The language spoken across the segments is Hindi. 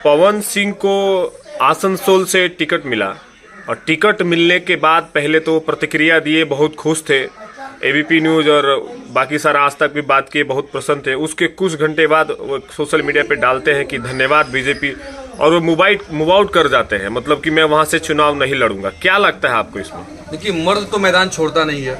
पवन सिंह को आसनसोल से टिकट मिला और टिकट मिलने के बाद पहले तो प्रतिक्रिया दिए, बहुत खुश थे। एबीपी न्यूज और बाकी सारा आज तक भी बात किए, बहुत प्रसन्न थे। उसके कुछ घंटे बाद वो सोशल मीडिया पे डालते हैं कि धन्यवाद बीजेपी, और वो मूव आउट कर जाते हैं, मतलब कि मैं वहां से चुनाव नहीं लड़ूंगा। क्या लगता है आपको इसमें? देखिए, मर्द तो मैदान छोड़ता नहीं है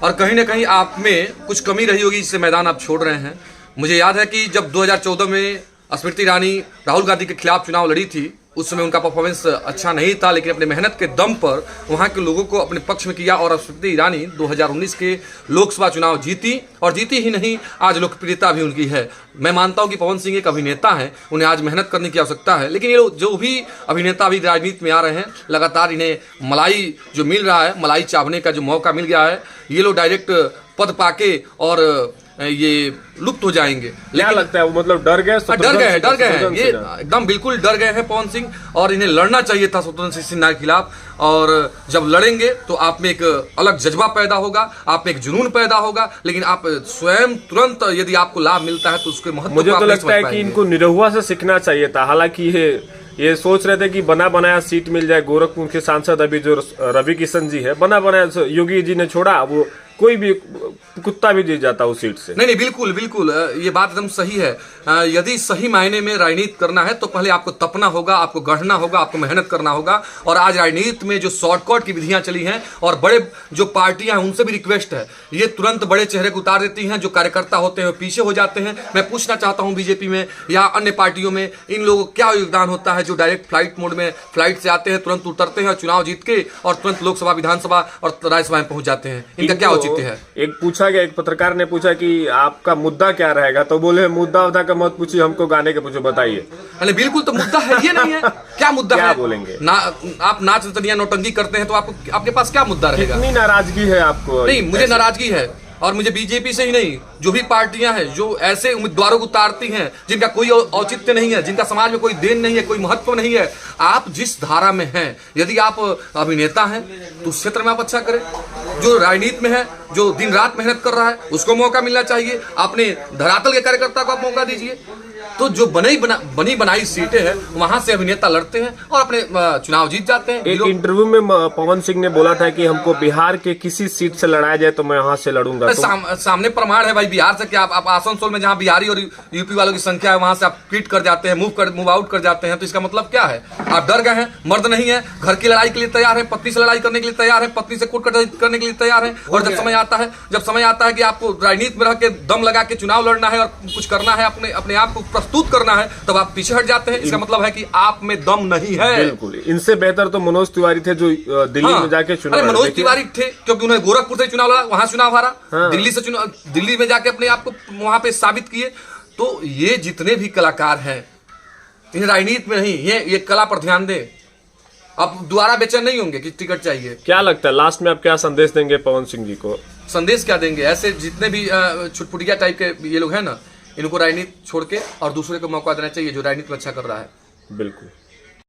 और कहीं ना कहीं आप में कुछ कमी रही होगी, इससे मैदान आप छोड़ रहे हैं। मुझे याद है कि जब 2014 में स्मृति ईरानी राहुल गांधी के खिलाफ चुनाव लड़ी थी, उस समय उनका परफॉर्मेंस अच्छा नहीं था, लेकिन अपने मेहनत के दम पर वहां के लोगों को अपने पक्ष में किया और स्मृति ईरानी 2019 के लोकसभा चुनाव जीती, और जीती ही नहीं, आज लोकप्रियता भी उनकी है। मैं मानता हूं कि पवन सिंह एक अभिनेता हैं, उन्हें आज मेहनत करने की आवश्यकता है, लेकिन ये लोग जो भी अभिनेता अभी राजनीति में आ रहे हैं, लगातार इन्हें मलाई जो मिल रहा है, मलाई चावने का जो मौका मिल गया है, ये लोग डायरेक्ट पद पाके और ये लुप्त हो जाएंगे। क्या लगता है वो, मतलब डर गए हैं ये एकदम बिल्कुल डर गए हैं पवन सिंह, और इन्हें लड़ना चाहिए था शत्रुघ्न सिंह सिन्हा के खिलाफ। और जब लड़ेंगे तो आप में एक अलग जज्बा पैदा होगा, आप में एक जुनून पैदा होगा, लेकिन आप स्वयं तुरंत यदि आपको लाभ मिलता है तो उसके महत्व मुझे तो लगता है कि इनको निरहुआ से सीखना चाहिए था। हालांकि ये सोच रहे थे कि बना बनाया सीट मिल जाए। गोरखपुर के सांसद अभी जो रवि किशन जी है, बना बनाया योगी जी ने छोड़ा, वो कोई भी कुत्ता भी जीत जाता उस सीट से। नहीं, बिल्कुल बिल्कुल, ये बात एकदम सही है। यदि सही मायने में राजनीति करना है तो पहले आपको तपना होगा, आपको गढ़ना होगा, आपको मेहनत करना होगा। और आज राजनीति में जो शॉर्टकट की विधियां चली हैं और बड़े जो पार्टियां हैं उनसे भी रिक्वेस्ट है, ये तुरंत बड़े चेहरे को उतार देती हैं। जो कार्यकर्ता होते हैं वो पीछे हो जाते हैं। मैं पूछना चाहता हूं बीजेपी में या अन्य पार्टियों में इन लोगों को क्या योगदान होता है, जो डायरेक्ट फ्लाइट मोड में फ्लाइट से आते हैं, तुरंत उतरते हैं, चुनाव जीत के और तुरंत लोकसभा, विधानसभा और राज्यसभा में पहुंच जाते हैं। इनका क्या औचित्य है? एक पूछा गया, एक पत्रकार ने पूछा कि आपका मुद्दा क्या रहेगा, तो बोले मुद्दा उद्दा का मत पूछिए, हमको गाने के पूछो, बताइए। अरे बिल्कुल, तो मुद्दा है ये नहीं है। क्या मुद्दा क्या है बोलेंगे? आप नाच नचनिया नौटंकी करते हैं तो आपके पास क्या मुद्दा रहेगा? कितनी नाराजगी है आपको? नहीं, मुझे नाराजगी है, और मुझे बीजेपी से ही नहीं, जो भी पार्टियां हैं जो ऐसे उम्मीदवारों को उतारती हैं जिनका कोई औचित्य नहीं है, जिनका समाज में कोई देन नहीं है, कोई महत्व नहीं है। आप जिस धारा में हैं, यदि आप अभिनेता हैं तो उस क्षेत्र में आप अच्छा करें। जो राजनीति में है, जो दिन रात मेहनत कर रहा है, उसको मौका मिलना चाहिए। अपने धरातल के कार्यकर्ता को आप मौका दीजिए। तो जो बनी बनाई सीटें हैं वहां से अभिनेता लड़ते हैं और अपने चुनाव जीत जाते हैं। एक इंटरव्यू में पवन सिंह ने बोला था कि हमको बिहार के किसी सीट से लड़ाया जाए तो मैं यहाँ से लड़ूंगा। सामने प्रमाण है भाई, बिहार से क्या आप आसनसोल में जहाँ बिहारी और यूपी वालों की संख्या है वहां से आप क्विट कर जाते हैं, मूव आउट कर जाते हैं। तो इसका मतलब क्या है? आप डर गए हैं, मर्द नहीं है, घर की लड़ाई के लिए तैयार है, पत्नी से लड़ाई करने के लिए तैयार है, पत्नी से कूट करने के लिए तैयार है। और जब समय आता है कि आपको राजनीति में रह के दम लगा के चुनाव लड़ना है और कुछ करना है, अपने आप को प्रस्तुत करना है, तब आप पीछे हट जाते हैं। इसका मतलब है कि आप में दम नहीं है। बिल्कुल, इनसे बेहतर तो मनोज तिवारी थे जो दिल्ली में जाके चुनाव। मनोज तिवारी थे क्योंकि उन्होंने गोरखपुर से चुनाव लड़ा, वहां चुनाव हारा। दिल्ली में जाके अपने आप को वहां पे साबित किए। तो ये जितने भी कलाकार हैं, इन्हें राजनीति में नहीं, ये कला पर ध्यान दें। अब दोबारा बेचैन नहीं होंगे कि टिकट चाहिए। क्या लगता है लास्ट में आप क्या संदेश देंगे पवन सिंह जी को? संदेश क्या देंगे? ऐसे जितने भी छुटपुटिया टाइप के ये लोग हैं ना, इनको राजनीति छोड़ के और दूसरे को मौका देना चाहिए जो राजनीति में अच्छा कर रहा है। बिल्कुल।